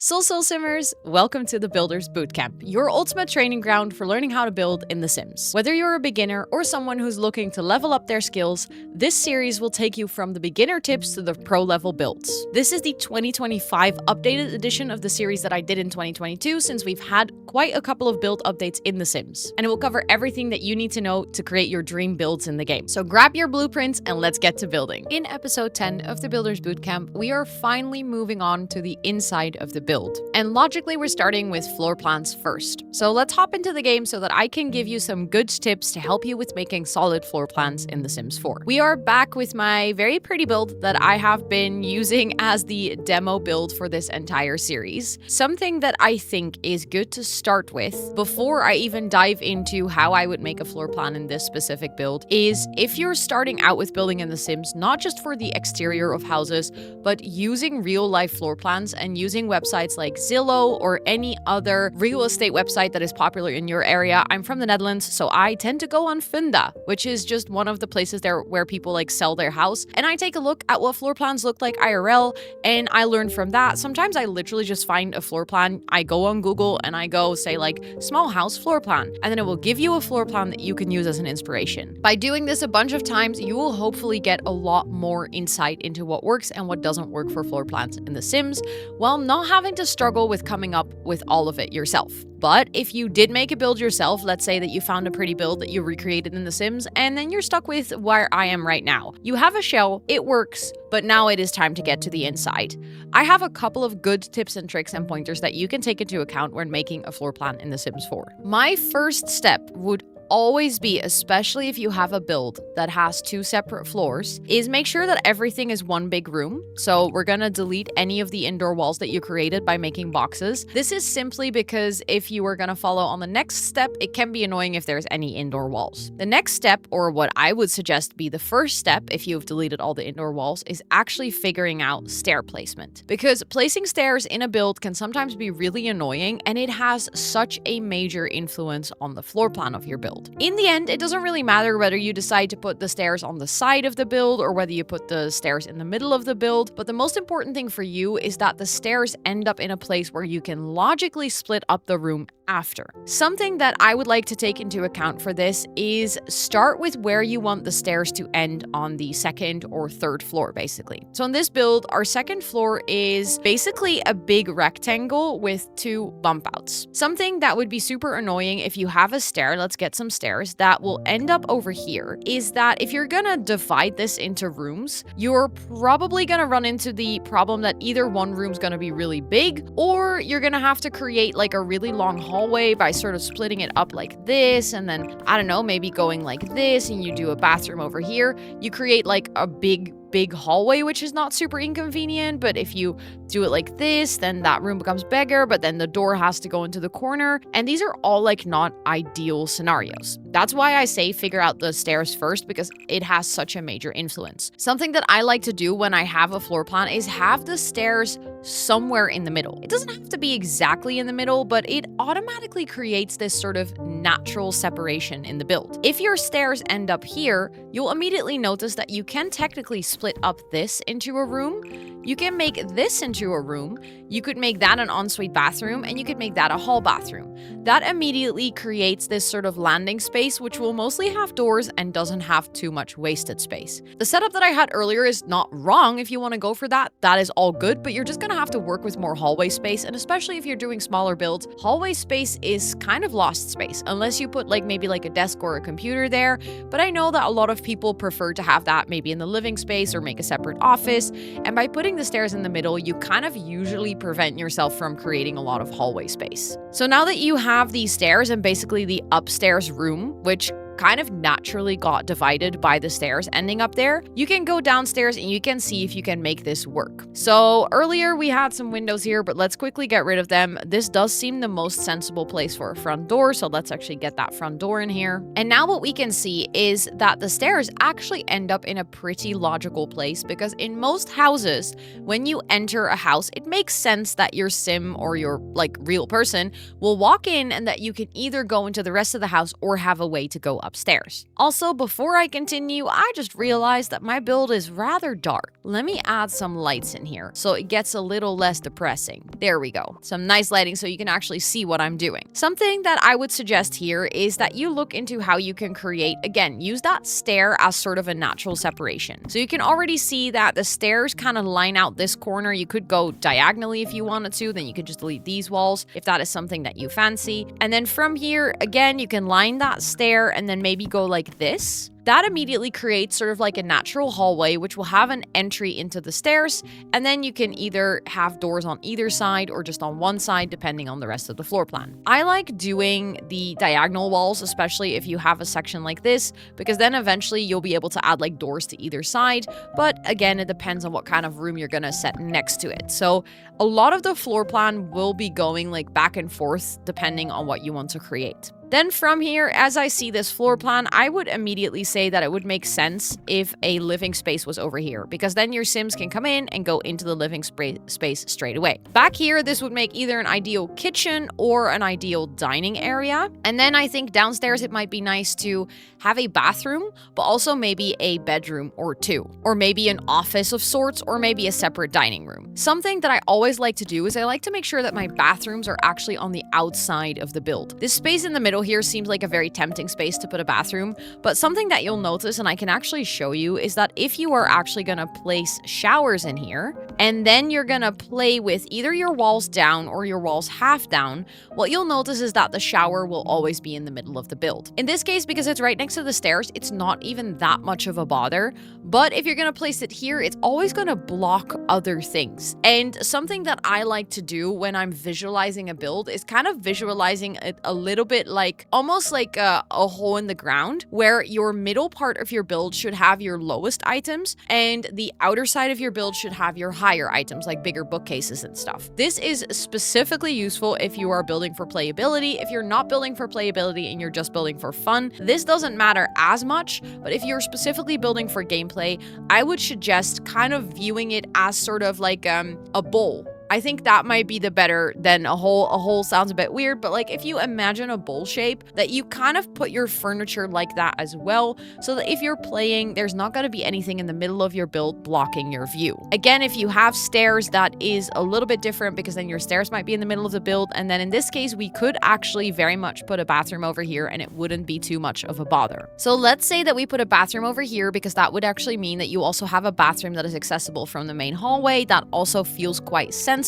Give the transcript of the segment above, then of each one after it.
Soul Simmers, welcome to the Builders Bootcamp, your ultimate training ground for learning how to build in The Sims. Whether you're a beginner or someone who's looking to level up their skills, this series will take you from the beginner tips to the pro level builds. This is the 2025 updated edition of the series that I did in 2022, since we've had quite a couple of build updates in The Sims, and it will cover everything that you need to know to create your dream builds in the game. So grab your blueprints and let's get to building. In episode 10 of the Builders Bootcamp, we are finally moving on to the inside of the build. And logically, we're starting with floor plans first. So let's hop into the game so that I can give you some good tips to help you with making solid floor plans in The Sims 4. We are back with my very pretty build that I have been using as the demo build for this entire series. Something that I think is good to start with before I even dive into how I would make a floor plan in this specific build is if you're starting out with building in The Sims, not just for the exterior of houses, but using real life floor plans and using websites like Zillow or any other real estate website that is popular in your area. I'm from the Netherlands, so I tend to go on Funda, which is just one of the places there where people sell their house. And I take a look at what floor plans look like IRL, and I learn from that. Sometimes I literally just find a floor plan. I go on Google and I go say small house floor plan, and then it will give you a floor plan that you can use as an inspiration. By doing this a bunch of times, you will hopefully get a lot more insight into what works and what doesn't work for floor plans in The Sims, while not having to struggle with coming up with all of it yourself. But if you did make a build yourself, let's say that you found a pretty build that you recreated in The Sims, and then you're stuck with where I am right now. You have a shell, it works, but now it is time to get to the inside. I have a couple of good tips and tricks and pointers that you can take into account when making a floor plan in The Sims 4. My first step would always be, especially if you have a build that has two separate floors, is make sure that everything is one big room. So we're gonna delete any of the indoor walls that you created by making boxes. This is simply because if you are gonna follow on the next step, it can be annoying if there's any indoor walls. The next step, or what I would suggest be the first step if you've deleted all the indoor walls, is actually figuring out stair placement. Because placing stairs in a build can sometimes be really annoying, and it has such a major influence on the floor plan of your build. In the end, it doesn't really matter whether you decide to put the stairs on the side of the build or whether you put the stairs in the middle of the build, but the most important thing for you is that the stairs end up in a place where you can logically split up the room after. Something that I would like to take into account for this is start with where you want the stairs to end on the second or third floor, basically. So on this build, our second floor is basically a big rectangle with two bump outs. Something that would be super annoying if you have a stair, let's get some stairs, that will end up over here, is that if you're gonna divide this into rooms, you're probably gonna run into the problem that either one room's gonna be really big, or you're gonna have to create a really long hallway by sort of splitting it up like this, and then, I don't know, maybe going like this, and you do a bathroom over here. You create a big hallway, which is not super inconvenient, but if you do it like this, then that room becomes bigger, but then the door has to go into the corner, and these are all not ideal scenarios. That's why I say figure out the stairs first, because it has such a major influence. Something that I like to do when I have a floor plan is have the stairs somewhere in the middle. It doesn't have to be exactly in the middle, but it automatically creates this sort of natural separation in the build. If your stairs end up here, you'll immediately notice that you can technically split up this into a room. You can make this into a room. You could make that an ensuite bathroom, and you could make that a hall bathroom. That immediately creates this sort of landing space, which will mostly have doors and doesn't have too much wasted space. The setup that I had earlier is not wrong. If you want to go for that, that is all good, but you're just gonna have to work with more hallway space, and especially if you're doing smaller builds, hallway space is kind of lost space, unless you put maybe a desk or a computer there. But I know that a lot of people prefer to have that maybe in the living space or make a separate office, and by putting the stairs in the middle, you kind of usually prevent yourself from creating a lot of hallway space. So now that you have these stairs and basically the upstairs room, which kind of naturally got divided by the stairs ending up there, you can go downstairs and you can see if you can make this work. So earlier we had some windows here, but let's quickly get rid of them. This does seem the most sensible place for a front door, so let's actually get that front door in here. And now what we can see is that the stairs actually end up in a pretty logical place, because in most houses, when you enter a house, it makes sense that your sim or your real person will walk in, and that you can either go into the rest of the house or have a way to go upstairs. Also, before I continue, I just realized that my build is rather dark. Let me add some lights in here so it gets a little less depressing. There we go. Some nice lighting so you can actually see what I'm doing. Something that I would suggest here is that you look into how you can create, again, use that stair as sort of a natural separation. So you can already see that the stairs kind of line out this corner. You could go diagonally if you wanted to, then you could just delete these walls if that is something that you fancy. And then from here, again, you can line that stair and then maybe go like this. That immediately creates sort of like a natural hallway, which will have an entry into the stairs, and then you can either have doors on either side or just on one side, depending on the rest of the floor plan. I like doing the diagonal walls, especially if you have a section like this, because then eventually you'll be able to add like doors to either side, but again, it depends on what kind of room you're gonna set next to it. So a lot of the floor plan will be going like back and forth, depending on what you want to create. Then from here, as I see this floor plan, I would immediately say that it would make sense if a living space was over here, because then your Sims can come in and go into the living space straight away. Back here, this would make either an ideal kitchen or an ideal dining area. And then I think downstairs, it might be nice to have a bathroom, but also maybe a bedroom or two, or maybe an office of sorts, or maybe a separate dining room. Something that I always like to do is I like to make sure that my bathrooms are actually on the outside of the build. This space in the middle here seems like a very tempting space to put a bathroom, but something that you'll notice, and I can actually show you, is that if you are actually gonna place showers in here, and then you're gonna play with either your walls down or your walls half down, what you'll notice is that the shower will always be in the middle of the build. In this case, because it's right next to the stairs, it's not even that much of a bother, but if you're gonna place it here, it's always gonna block other things. And something that I like to do when I'm visualizing a build is kind of visualizing it a little bit like almost like a hole in the ground, where your middle part of your build should have your lowest items and the outer side of your build should have your higher items, like bigger bookcases and stuff. This is specifically useful if you are building for playability. If you're not building for playability and you're just building for fun, this doesn't matter as much, but if you're specifically building for gameplay, I would suggest kind of viewing it as sort of like a bowl. I think that might be the better than a hole. A hole sounds a bit weird, but like if you imagine a bowl shape, that you kind of put your furniture like that as well, so that if you're playing, there's not going to be anything in the middle of your build blocking your view. Again, if you have stairs, that is a little bit different, because then your stairs might be in the middle of the build, and then in this case, we could actually very much put a bathroom over here and it wouldn't be too much of a bother. So let's say that we put a bathroom over here, because that would actually mean that you also have a bathroom that is accessible from the main hallway. That also feels quite sensible.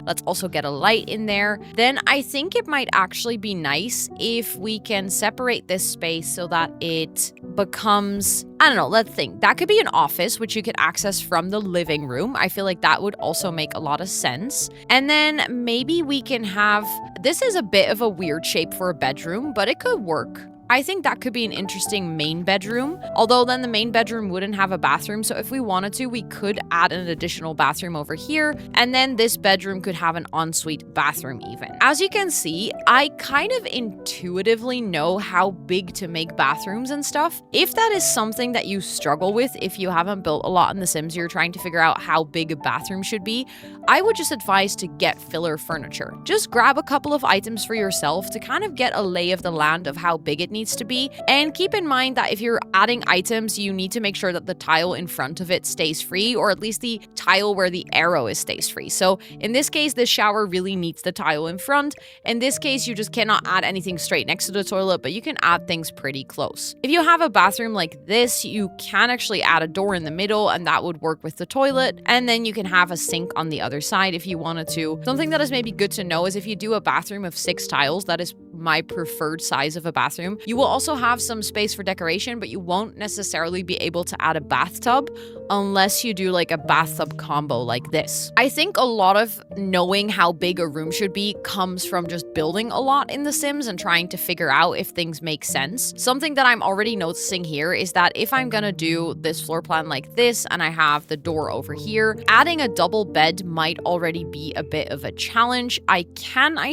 Let's also get a light in there. Then I think it might actually be nice if we can separate this space so that it becomes, I don't know, let's think. That could be an office, which you could access from the living room. I feel like that would also make a lot of sense. And then maybe we can have, this is a bit of a weird shape for a bedroom, but it could work. I think that could be an interesting main bedroom, although then the main bedroom wouldn't have a bathroom. So if we wanted to, we could add an additional bathroom over here, and then this bedroom could have an ensuite bathroom even. As you can see, I kind of intuitively know how big to make bathrooms and stuff. If that is something that you struggle with, if you haven't built a lot in The Sims, you're trying to figure out how big a bathroom should be, I would just advise to get filler furniture. Just grab a couple of items for yourself to kind of get a lay of the land of how big it needs to be. And keep in mind that if you're adding items, you need to make sure that the tile in front of it stays free, or at least the tile where the arrow is stays free. So in this case, the shower really needs the tile in front. In this case, you just cannot add anything straight next to the toilet, but you can add things pretty close. If you have a bathroom like this, you can actually add a door in the middle, and that would work with the toilet. And then you can have a sink on the other side if you wanted to. Something that is maybe good to know is if you do a bathroom of 6 tiles, that is my preferred size of a bathroom. You will also have some space for decoration, but you won't necessarily be able to add a bathtub unless you do like a bathtub combo like this. I think a lot of knowing how big a room should be comes from just building a lot in The Sims and trying to figure out if things make sense. Something that I'm already noticing here is that if I'm gonna do this floor plan like this and I have the door over here, adding a double bed might already be a bit of a challenge. I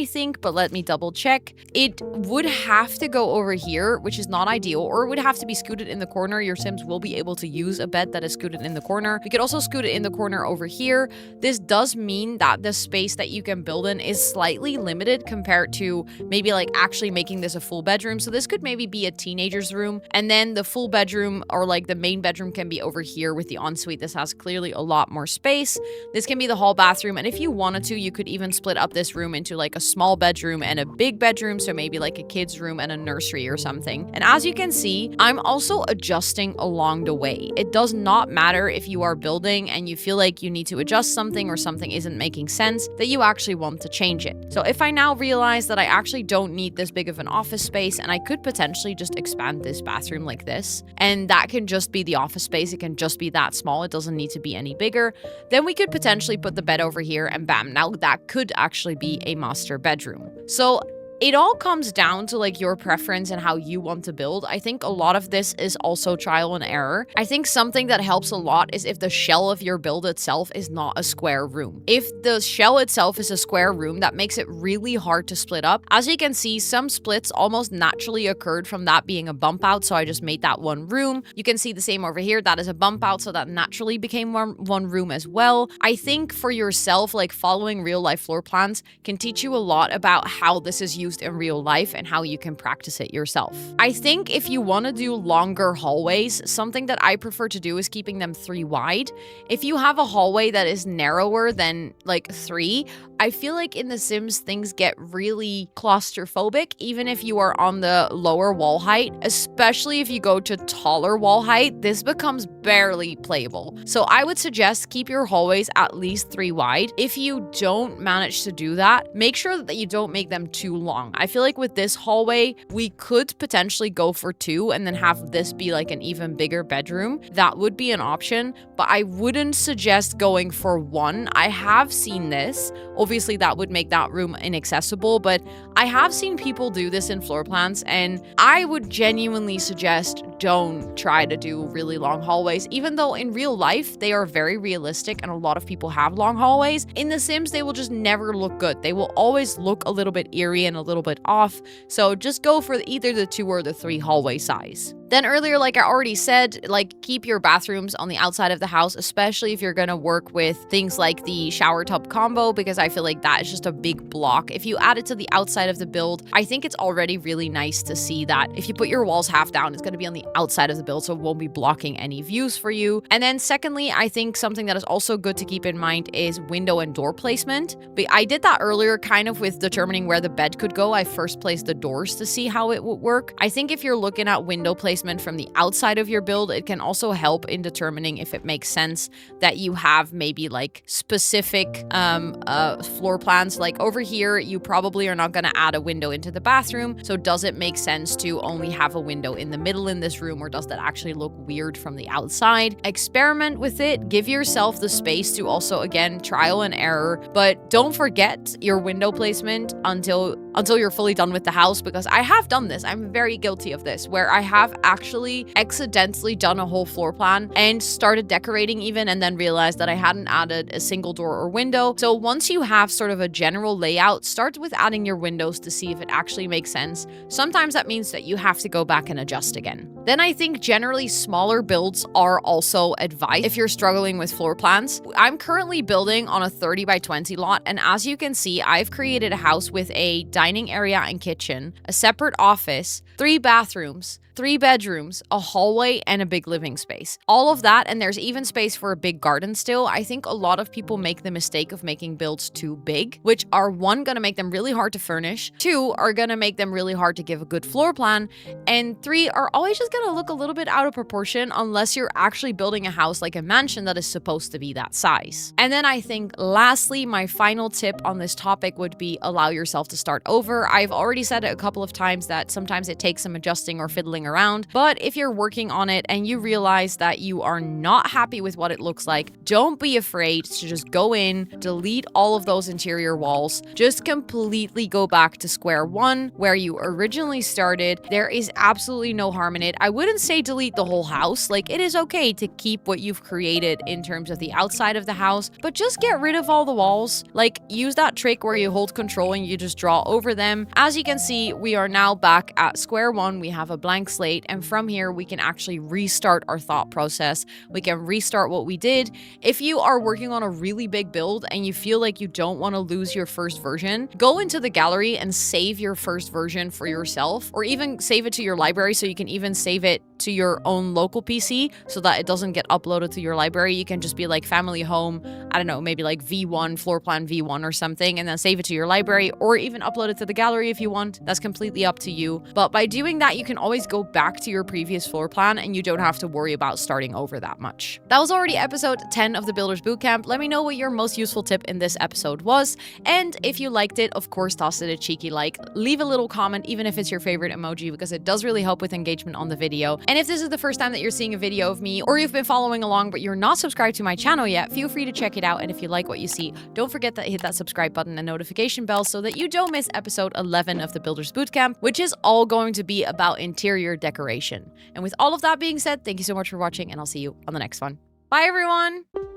think, but let me double check. it would have to go over here, which is not ideal, or it would have to be scooted in the corner. Your Sims will be able to use a bed that is scooted in the corner. We could also scoot it in the corner over here. This does mean that the space that you can build in is slightly limited compared to maybe like actually making this a full bedroom. So this could maybe be a teenager's room, and then the full bedroom or like the main bedroom can be over here with the ensuite. This has clearly a lot more space. This can be the hall bathroom, and if you wanted to, you could even split up this room into like a small bedroom and a big bedroom, so maybe like a kid's room and a nursery or something. And as you can see, I'm also adjusting along the way. It does not matter if you are building and you feel like you need to adjust something or something isn't making sense, that you actually want to change it. So if I now realize that I actually don't need this big of an office space and I could potentially just expand this bathroom like this, and that can just be the office space, it can just be that small, it doesn't need to be any bigger, then we could potentially put the bed over here and bam, now that could actually be a master bedroom. So it all comes down to like your preference and how you want to build. I think a lot of this is also trial and error. I think something that helps a lot is if the shell of your build itself is not a square room. If the shell itself is a square room, that makes it really hard to split up. As you can see, some splits almost naturally occurred from that being a bump out, so I just made that one room. You can see the same over here, that is a bump out, so that naturally became one room as well. I think for yourself, like following real life floor plans can teach you a lot about how this is used in real life and how you can practice it yourself. I think if you want to do longer hallways, something that I prefer to do is keeping them 3 wide. If you have a hallway that is narrower than like 3, I feel like in The Sims things get really claustrophobic, even if you are on the lower wall height, especially if you go to taller wall height, this becomes barely playable. So I would suggest keep your hallways at least 3 wide. If you don't manage to do that, make sure that you don't make them too long. I feel like with this hallway, we could potentially go for 2 and then have this be like an even bigger bedroom. That would be an option, but I wouldn't suggest going for 1. I have seen this. Obviously, that would make that room inaccessible, but I have seen people do this in floor plans, and I would genuinely suggest don't try to do really long hallways, even though in real life, they are very realistic and a lot of people have long hallways. In The Sims, they will just never look good. They will always look a little bit eerie and a little bit off, so just go for either the 2 or the 3 hallway size. Then earlier, like I already said, like keep your bathrooms on the outside of the house, especially if you're gonna work with things like the shower tub combo, because I feel like that is just a big block. If you add it to the outside of the build, I think it's already really nice to see that if you put your walls half down, it's gonna be on the outside of the build, so it won't be blocking any views for you. And then secondly, I think something that is also good to keep in mind is window and door placement. But I did that earlier kind of with determining where the bed could go. I first placed the doors to see how it would work. I think if you're looking at window placement from the outside of your build, it can also help in determining if it makes sense that you have maybe like specific floor plans. Like over here, you probably are not going to add a window into the bathroom. So does it make sense to only have a window in the middle in this room, or does that actually look weird from the outside? Experiment with it. Give yourself the space to also, again, trial and error, but don't forget your window placement until you're fully done with the house, because I have done this. I'm very guilty of this, where I have actually accidentally done a whole floor plan and started decorating even, and then realized that I hadn't added a single door or window. So once you have sort of a general layout, start with adding your windows to see if it actually makes sense. Sometimes that means that you have to go back and adjust again. Then I think generally smaller builds are also advised if you're struggling with floor plans. I'm currently building on a 30 by 20 lot, and as you can see, I've created a house with a dining area and kitchen, a separate office, 3 bathrooms, 3 bedrooms, a hallway, and a big living space. All of that, and there's even space for a big garden still. I think a lot of people make the mistake of making builds too big, which are 1, gonna make them really hard to furnish, 2, are gonna make them really hard to give a good floor plan, and 3, are always just gonna look a little bit out of proportion unless you're actually building a house like a mansion that is supposed to be that size. And then I think lastly, my final tip on this topic would be allow yourself to start over. I've already said it a couple of times that sometimes it takes some adjusting or fiddling around, but if you're working on it and you realize that you are not happy with what it looks like, don't be afraid to just go in, delete all of those interior walls, just completely go back to square one where you originally started. There is absolutely no harm in it. I wouldn't say delete the whole house. Like, it is okay to keep what you've created in terms of the outside of the house, but just get rid of all the walls. Like, use that trick where you hold control and you just draw over them. As you can see, we are now back at square one. We have a blank slate, and from here we can actually restart our thought process. We can restart what we did. If you are working on a really big build and you feel like you don't want to lose your first version, go into the gallery and save your first version for yourself, or even save it to your library, so you can even save it to your own local PC so that it doesn't get uploaded to your library. You can just be like family home, I don't know, maybe like V1, floor plan V1 or something, and then save it to your library, or even upload it to the gallery if you want. That's completely up to you. But by doing that, you can always go back to your previous floor plan and you don't have to worry about starting over that much. That was already episode 10 of the Builders Bootcamp. Let me know what your most useful tip in this episode was. And if you liked it, of course, toss it a cheeky like. Leave a little comment, even if it's your favorite emoji, because it does really help with engagement on the video. And if this is the first time that you're seeing a video of me, or you've been following along but you're not subscribed to my channel yet, feel free to check it out. And if you like what you see, don't forget to hit that subscribe button and notification bell so that you don't miss episode 11 of the Builders Bootcamp, which is all going to be about interior decoration. And with all of that being said, thank you so much for watching, and I'll see you on the next one. Bye, everyone!